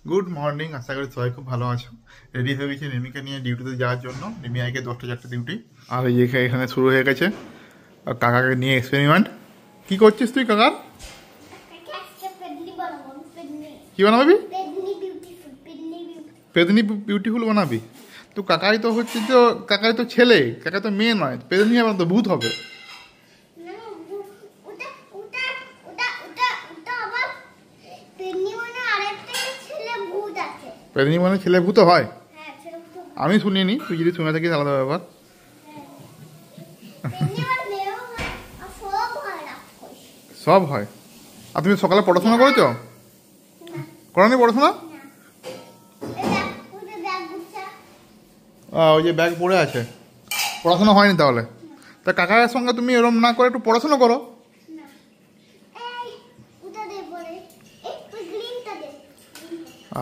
Good morning, আশা করি সবাই খুব ভালো আছো। রেডি হয়ে গেছি রিমিকে নিয়ে ডিউটিতে যাওয়ার জন্য। রিমি আজকে 10টা 4টে ডিউটি। আর এই যে এখানে শুরু হয়ে গেছে আর কাকাকে নিয়ে এক্সপেরিমেন্ট। কি করছিস তুই কাকার? কি বানাবি? পেদনি বিউটিফুল বানাবি? তো কাকাই তো হচ্ছে, তো কাকাই তো ছেলে, কাকা তো মেয়ে নয়। পেদনি আবার তো ভূত হবে। পেদনি মানে ছেলে ভূত হয়? আমি শুনিনি, তুই যদি শুনে থাকিস আলাদা ব্যাপার। সব হয়। আর তুমি সকালে পড়াশোনা করেছো? করনি পড়াশোনা? ওই যে ব্যাগ পড়ে আছে, পড়াশোনা হয়নি তাহলে। তা কাকার সঙ্গে তুমি এরম না করে একটু পড়াশোনা করো।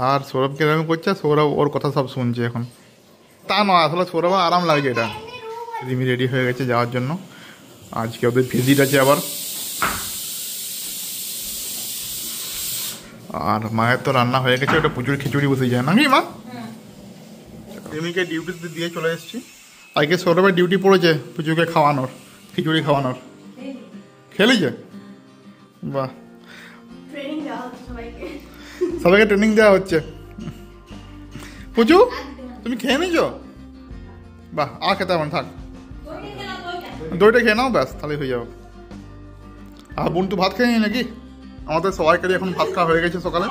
আর সৌরভকে এরকম করছে, সৌরভ ওর কথা সব শুনছে এখন। তা নয়, আসলে সৌরভ আরাম লাগছে এটা। রিমি রেডি হয়ে গেছে যাওয়ার জন্য। আজকে ওদের ভিজিট আছে আবার। আর মায়ের তো রান্না হয়ে গেছে, ওটা প্রচুর খিচুড়ি বসে যায় নাকি মা? রিমিকে ডিউটিতে দিয়ে চলে এসেছি। আজকে সৌরভের ডিউটি পড়েছে পুজোকে খাওয়ানোর, খিচুড়ি খাওয়ানোর। খেলিছে? বাহ, সবাইকে ট্রেনিং দেওয়া হচ্ছে। পুজো তুমি খেয়ে নিছো? বাহ, আর খেতে হবে না, থাক। দইটা খেয়ে নাও, ব্যাস তাহলে হয়ে যাবে। আর বোন তো ভাত খেয়ে নি নাকি? আমাদের সবাইকারই এখন ভাত খাওয়া হয়ে গেছে সকালে।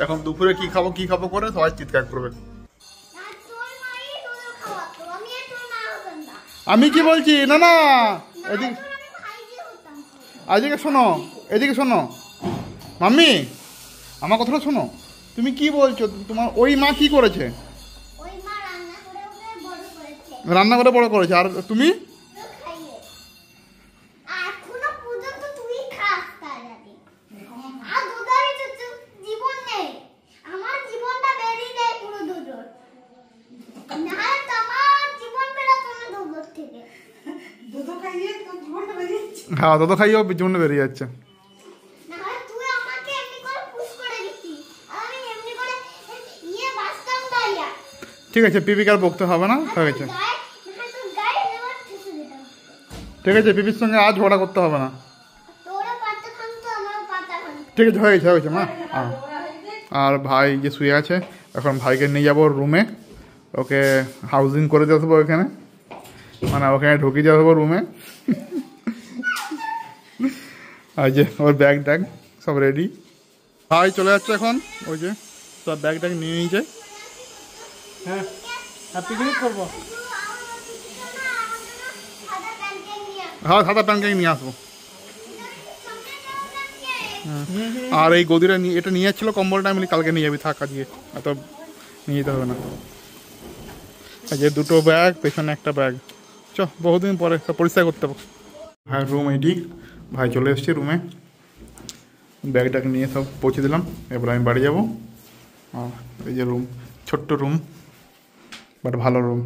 এখন দুপুরে কি খাবো করে সবাই চিৎকার করবে। আমি কি বলছি, না না, এদিকে শোনো, এদিকে শোনো মাম্মি, আমার কথাটা শোনো। তুমি কি বলছো? তোমার ওই মা কি করেছে? রান্না করে বড় করেছে, আর তুমি? হ্যাঁ, তত খাইও জীবনে বেরিয়ে যাচ্ছে। ঠিক আছে, পিপিকার বকতে হবে না, হয়ে গেছে। ঠিক আছে, পিপির সঙ্গে আজ ঝগড়া করতে হবে না। ঠিক আছে, হয়ে গেছে মা। আর ভাই যে শুয়ে আছে, এখন ভাইকে নিয়ে যাবো রুমে। ওকে হাউজিং করে দিয়ে আসবো ওখানে, মানে ওখানে ঢুকিয়ে দিয়ে আসবো রুমে। আর যে ওর ব্যাগ ট্যাগ সব রেডি। ভাই চলে যাচ্ছে এখন, ওই যে সব ব্যাগ ট্যাগ নিয়ে নিয়েছে। হ্যাঁ, পিকনিক করবো। হ্যাঁ, সাদা প্যানকেক নিয়ে আসবো। আর এই গদিটা নিয়ে, এটা নিয়ে যাচ্ছিলো কম্বলটা, আমি কালকে নিয়ে যাবি, থাক আজকে এত নিয়ে যেতে হবে না। যে দুটো ব্যাগ, পেছনে একটা ব্যাগ। চ, বহুদিন পরে সব পরিষ্কার করতে হবে। ভাই রুম এটি, ভাই চলে এসছি রুমে। ব্যাগটাকে নিয়ে সব পৌঁছে দিলাম, এবার আমি বাড়ি যাবো। আর এই যে রুম, ছোট্ট রুম বাট ভালো রুম।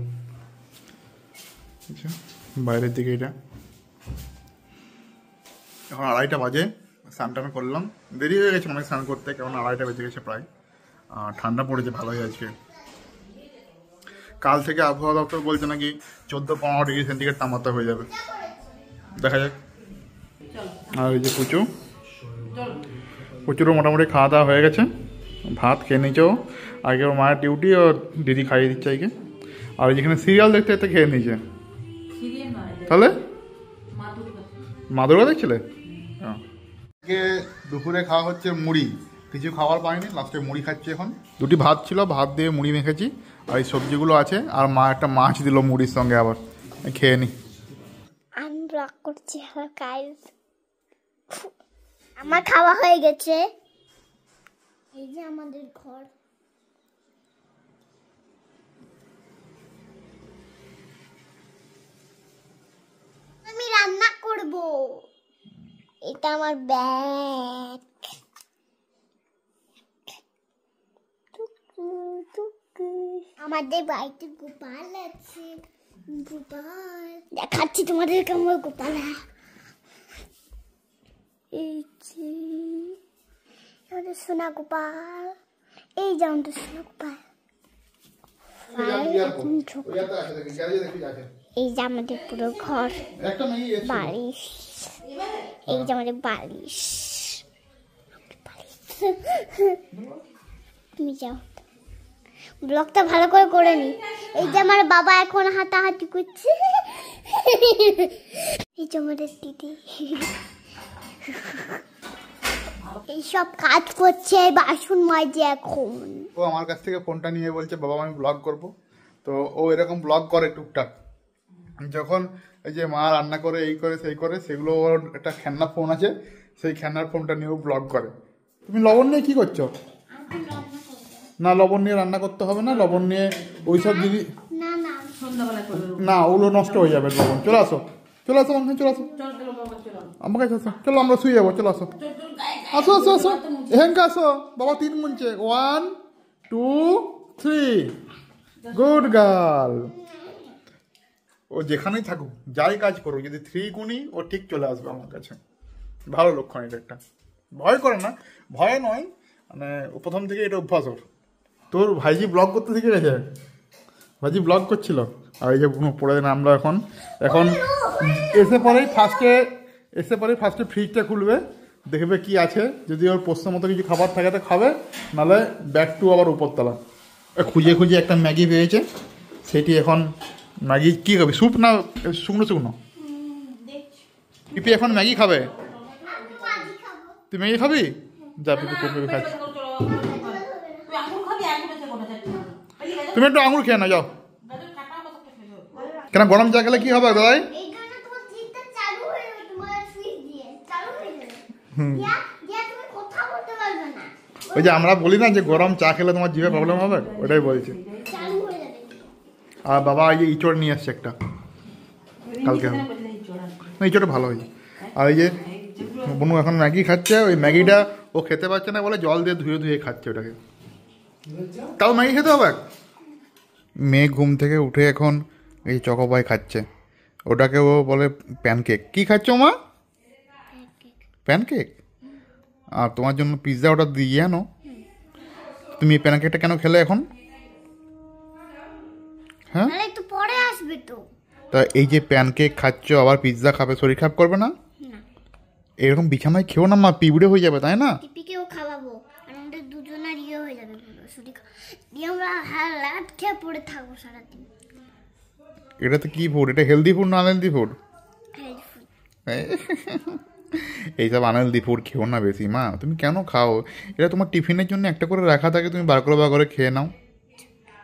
আচ্ছা, বাইরের দিকে এটা। এখন 2:30 বাজে, স্নান টান করলাম। দেরি হয়ে গেছে অনেক স্নান করতে, কারণ 2:30 বেজে গেছে প্রায়। ঠান্ডা পড়েছে ভালোই আজকে। কাল থেকে আবহাওয়া দপ্তর বলছে নাকি 14-15 ডিগ্রি সেন্টিগ্রেড তাপমাত্রা হয়ে যাবে, দেখা যাক। আর এই যে প্রচুরও মোটামুটি খাওয়া দাওয়া হয়ে গেছে, ভাত খেয়ে নিয়েছে ও। আগে ওর মায়ের ডিউটি, ওর দিদি খাইয়ে দিচ্ছে আজকে। আর যেখানে সিরিয়াল দেখতে দেখতে খেয়ে নিয়েছে। তাহলে মাদুরা দেখছিলে? আজকে দুপুরে খাওয়া হচ্ছে মুড়ি, কিছু খাবার পাইনি, লাস্টে মুড়ি খাচ্ছি এখন। 2টি ভাত ছিল, ভাত দিয়ে মুড়ি মেখেছি। আর এই সবজিগুলো আছে, আর মা একটা মাছ দিল মুড়ির সঙ্গে, আবার খেয়ে নি। আমি ব্লগ করছি। গাইস, আমার খাওয়া হয়ে গেছে। এই যে আমাদের ঘর। আমি রান্না করব। এটা আমার ব্যাগ। আমাদের বাড়িতে গোপাল আছে। গোপাল দেখাচ্ছি তোমাদেরকে, আমার গোপাল। এই যে আমাদের সোনা গোপাল, এই যে আমাদের শ্লোক পায় এই যে আমাদের পুরো ঘর বালিশ এই যে আমাদের বালিশ তুমি যাও ব্লগটা ভালো করে করে নি এই যে আমার বাবা এখন হাঁটাহাঁটি করছে এই যে আমাদের দিদি এইসব কাজ করছে বাসন মাজে এখন ও আমার কাছ থেকে ফোনটা নিয়ে বলছে বাবা আমি ব্লগ করব তো ও এরকম ব্লগ করে টুকটাক যখন এই যে মা রান্না করে এই করে সেই করে সেগুলো ওর একটা খেলনা ফোন আছে সেই খেলনার ফোনটা নিয়ে ও ব্লগ করে তুমি লবণ নিয়ে কি করছো না লবণ নিয়ে রান্না করতে হবে না লবণ নিয়ে ওইসব দিদি না না না ওগুলো নষ্ট হয়ে যাবে লবণ চলে আসো চলে আসো মামা চলে আসো আমার কাছে আসো চলো আমরা শুয়ে যাবো চলে আসো আসো আসো আসো এখানকে আসো বাবা 3 গুনছে 1 2 3 গুড গার্ল ও যেখানেই থাকুক যাই কাজ করুক যদি 3 গুনি ও ঠিক চলে আসবে আমার কাছে ভালো লক্ষণ এটা একটা ভয় করে না ভয় নয় মানে প্রথম থেকে এটা অভ্যাস ওর তোর ভাইজি ব্লগ করতে শিখে গেছে ভাইজি ব্লগ করছিল আর এই যে পড়ে দিন আমরা এখন এসে পরেই ফার্স্টে ফ্রিজটা খুলবে দেখবে কি আছে যদি ওর প্রশ্ন মতো কিছু খাবার থাকে তো খাবে নাহলে ব্যাক টু আবার উপরতলা খুঁজে খুঁজে একটা ম্যাগি পেয়েছে সেটি এখন ম্যাগি কী খাবি স্যুপ না শুকনো শুকনো পিপি এখন ম্যাগি খাবে তুই ম্যাগি খাবি যা পিপি পিপি খাচ্ছি তুমি একটু আঙুর খেয়ে না যাও কেন গরম চা খেলে কি হবে দাদাই ওই যে আমরা বলি না যে গরম চা খেলে তোমার জিভে প্রবলেম হবে ওটাই বলছি আর বাবা এই যে ইঁচড় নিয়ে আসছে একটা কালকে না ইঁচড়টা ভালো হয়েছে আর এই যে বনু এখন ম্যাগি খাচ্ছে ওই ম্যাগিটা ও খেতে পারছে না বলে জল দিয়ে ধুয়ে ধুয়ে খাচ্ছে ওটাকে তাও ম্যাগি খেতে হবে মেয়ে ঘুম থেকে উঠে এখন এই চকোপাই খাচ্ছে ওটাকে ও বলে প্যানকেক কি খাচ্ছ মা প্যানকেক আর তোমার জন্য পিৎজা অর্ডার দিয়ে আনো তুমি এই প্যানকেকটা কেন খেলে এখন হ্যাঁ একটু পরে আসবে তো তা এই যে প্যানকেক খাচ্ছ আবার পিৎজা খাবে শরীর খারাপ করবে না এরকম বিছানায় খেও না মা পিঁপড়ে হয়ে যাবে তাই না পিপিকেও খাওয়াবো আর আমাদের দুজনের হয়ে যাবে পুরো শরীর দিয়ে আমরা রাত খেয়ে পড়ে থাকবো সারাদিন এটা তো কি ফুড এটা হেলদি ফুড না আনহেলদি ফুড এইসব আনহেলদি ফুড খেও না বেশি মা তুমি কেন খাও এটা তোমার টিফিনের জন্য একটা করে রাখা থাকে তুমি বার করে খেয়ে নাও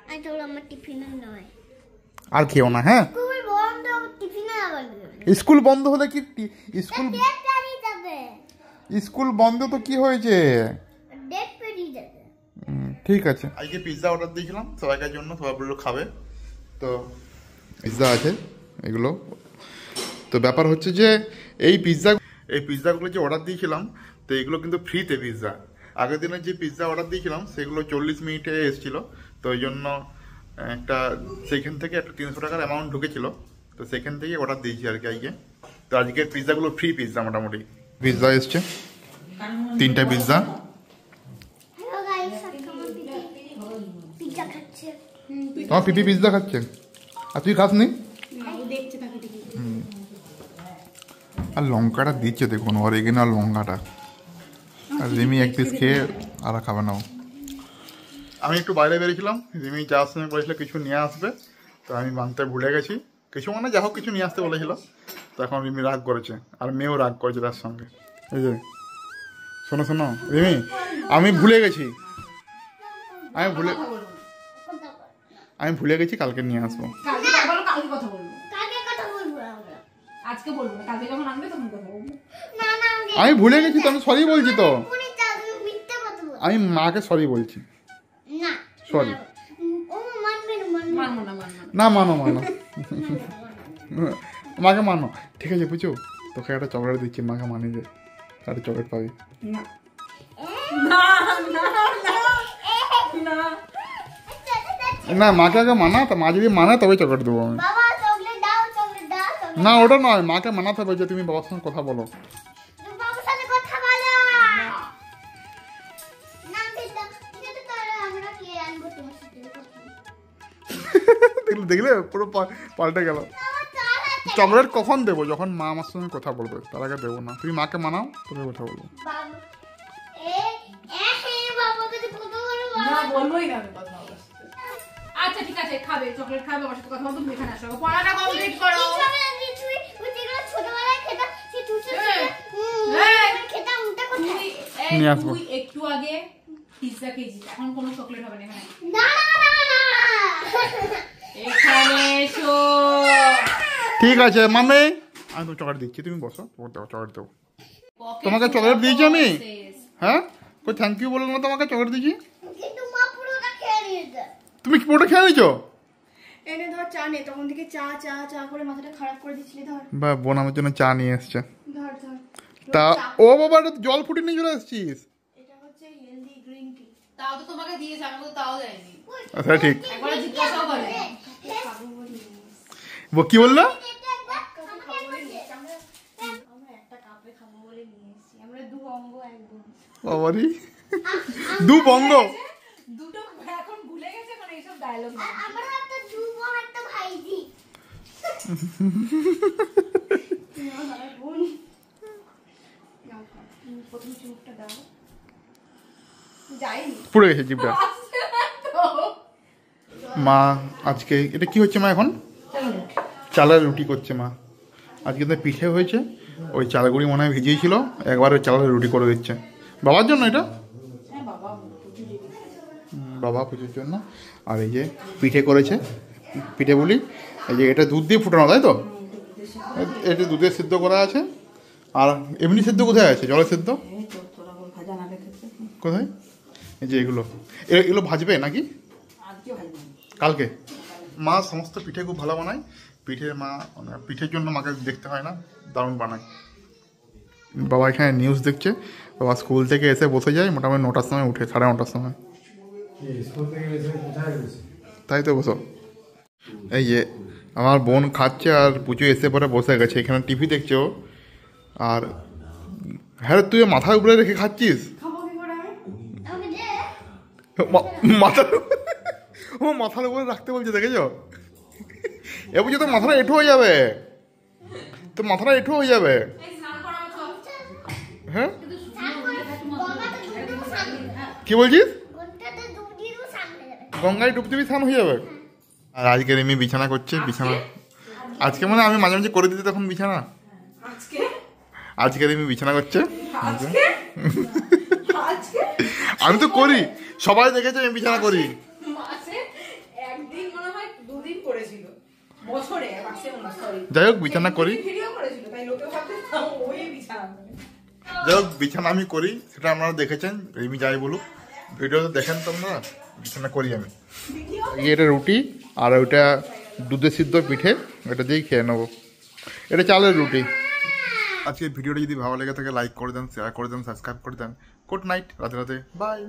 আমি তো আমার টিফিনে নয় আর খেও না হ্যাঁ স্কুল বন্ধ হলে কি স্কুল বন্ধ তো কি হয়েছে ঠিক আছে আজকে পিৎজা অর্ডার দিয়েছিলাম সবাইকার জন্য সবাই বললো খাবে তো পিৎজা আছে এগুলো তো ব্যাপার হচ্ছে যে এই পিৎজাগুলো যে অর্ডার দিয়েছিলাম তো এগুলো কিন্তু ফ্রিতে পিৎজা আগের দিনের যে পিৎজা অর্ডার দিয়েছিলাম সেগুলো 40 মিনিটে এসেছিলো তো ওই জন্য একটা সেইখান থেকে একটা 300 টাকার অ্যামাউন্ট ঢুকেছিল তো সেখান থেকে অর্ডার দিয়েছি আর কি আজকে তো আজকে পিৎজাগুলো ফ্রি পিৎজা মোটামুটি পিৎজা এসছে 3টা পিৎজা তোমার পিপি পিৎজা খাচ্ছে আর তুই খাস নি আর লঙ্কাটা দিচ্ছে দেখুন অরিজিনাল লঙ্কাটা আর রিমি এক পিস খেয়ে আর খাবে না আমি একটু বাইরে বেরিয়েছিলাম রিমি যাওয়ার সময় বলেছিল কিছু নিয়ে আসবে তো আমি মানতে ভুলে গেছি কিছু মানে যা হোক কিছু নিয়ে আসতে বলেছিল তো এখন রিমি রাগ করেছে আর মেয়েও রাগ করেছে তার সঙ্গে এই যে শোনো শোনো রিমি আমি ভুলে গেছি আমি ভুলে গেছি কালকে নিয়ে আসবো আমি ভুলে গেছি তো আমি সরি বলছি তো আমি মাকে সরি বলছি সরি না মানো মাকে মানো ঠিক আছে বুঝছো তোকে একটা চকলেট দিচ্ছি মাকে মানি যে একটা চকলেট পাবি না মাকে আগে মানা তা মা যদি মানা তবে চকলেট দেবো আমি না ওটা নয় মাকে মানাতে হবে যে তুমি বাবার সঙ্গে কথা বলো দেখলে দেখলে পুরো পাল্টে গেল। চকলেট কখন দেবো? যখন মা আমার সঙ্গে কথা বলবে, তার আগে দেবো না। তুমি মাকে মানাও, তবে কথা বলবো। না বলবোই না আমি কথা বলার সাথে। আচ্ছা ঠিক আছে, খাবে চকলেট খাবে, আমার সাথে কথা বলতে তুমি এখানে আসো, পড়াটা কমপ্লিট করো। নিয়ে আসবো। তুই একটু আগে পিৎজা খেয়েছিস, এখন কোনো চকলেট হবে না এখানে। এখানে এসো। ঠিক আছে মামে, আমি তো চকলেট দিচ্ছি, তুমি বসো, চকলেট দেবো। তোমাকে চকলেট দিয়েছি আমি? হ্যাঁ, কই থ্যাংক ইউ বললাম না তোমাকে? চকলেট দিয়েছি। তুমি কি পুরোটা খেয়ে নিয়েছো? এনে ধর চা নে, তখন থেকে চা চা চা করে মাথাটা খারাপ করে দিচ্ছিলি। ধর বা বোন আমার জন্য চা নিয়ে এসছে। ধর ধর, তা ও বাবা, এটা তো জল ফুটে নিয়ে চলে এসেছিস। এটা হচ্ছে হেলদি গ্রিন টি। তাও তো তোমাকে দিয়েছে, আমাকে তো তাও দেয়নি। আচ্ছা ঠিক। একবার জিজ্ঞাসাও করে। কি বললো? আমরা একটা কাপে খাবো বলে নিয়ে এসেছি। আমরা দু অঙ্গ এক বোন। বাবারি, দু বঙ্গ। দুটো এখন ভুলে গেছে, মানে এইসব ডায়লগ না। আমরা একটা দুবো একটা ভাইজি। আমার বোন। নাও খাও। প্রথম চুমুকটা দাও। যাইনি। পুড়ে গেছে জিভটা। মা আজকে এটা কি হচ্ছে মা? এখন চালের রুটি করছে মা। আজকে তো পিঠে হয়েছে, ওই চালগুড়ি মনে হয় ভিজিয়েছিল, একবার ওই চালের রুটি করে দিচ্ছে বাবার জন্য। এটা বাবা পুজোর জন্য। আর এই যে পিঠে করেছে, পিঠে বলি এই যে এটা দুধ দিয়ে ফুটানো, তাই তো? এটা দুধে সিদ্ধ করা আছে। আর এমনি সিদ্ধ কোথায় আছে? জলে সিদ্ধ কোথায়? এই যে এগুলো এগুলো ভাজবে নাকি কালকে? মা সমস্ত পিঠে খুব ভালো বানায়। পিঠে মা, পিঠের জন্য মাকে দেখতে হয় না, দারুণ বানায়। বাবা এখানে নিউজ দেখছে। বাবা স্কুল থেকে এসে বসে যায় মোটামুটি 9টার সময়, উঠে 9:30 সময়। তাই তো বসো। এই যে আমার বোন খাচ্ছে আর পুজো এসে পরে বসে গেছে, এখানে টিভি দেখছে ও। আর হ্যাঁ, তুই মাথা উপরে রেখে খাচ্ছিস? খাবো কি করে আমি? আমাকে দে। মাথা ও মাথার উপরে রাখতে বলছে, দেখেছো? এ বুঝে তো মাথাটা এঁঠো হয়ে যাবে, তো মাথাটা এঁঠো হয়ে যাবে। হ্যাঁ কি বলছিস? গঙ্গায় ডুব দিবি, স্নান হয়ে যাবে। আর আজকে রিমি বিছানা করছে। বিছানা আজকে মানে আমি মাঝে মাঝে করে দিতে তখন বিছানা। আজকে রিমি বিছানা করছে। আমি তো করি, সবাই দেখেছে আমি বিছানা করি। একদিন মনে হয় দুদিন করেছিল বছরে, যাই হোক বিছানা করি, ভিডিও করেছিল, তাই লোকে ভাবতে ওই বিছানা। যাই হোক বিছানা আমি করি, সেটা আপনারা দেখেছেন। রিমি যাই বলুক, ভিডিওতে দেখেন তোমরা, বিছানা করি আমি। এটা রুটি আর ওইটা দুধে সিদ্ধ পিঠে, এটা দিয়েই খেয়ে নেবো। এটা চালের রুটি। আজকে ভিডিওটা যদি ভালো লেগে থাকে লাইক করে দেন, শেয়ার করে দেন, সাবস্ক্রাইব করে দেন। গুড নাইট, রাতে রাতে বাই।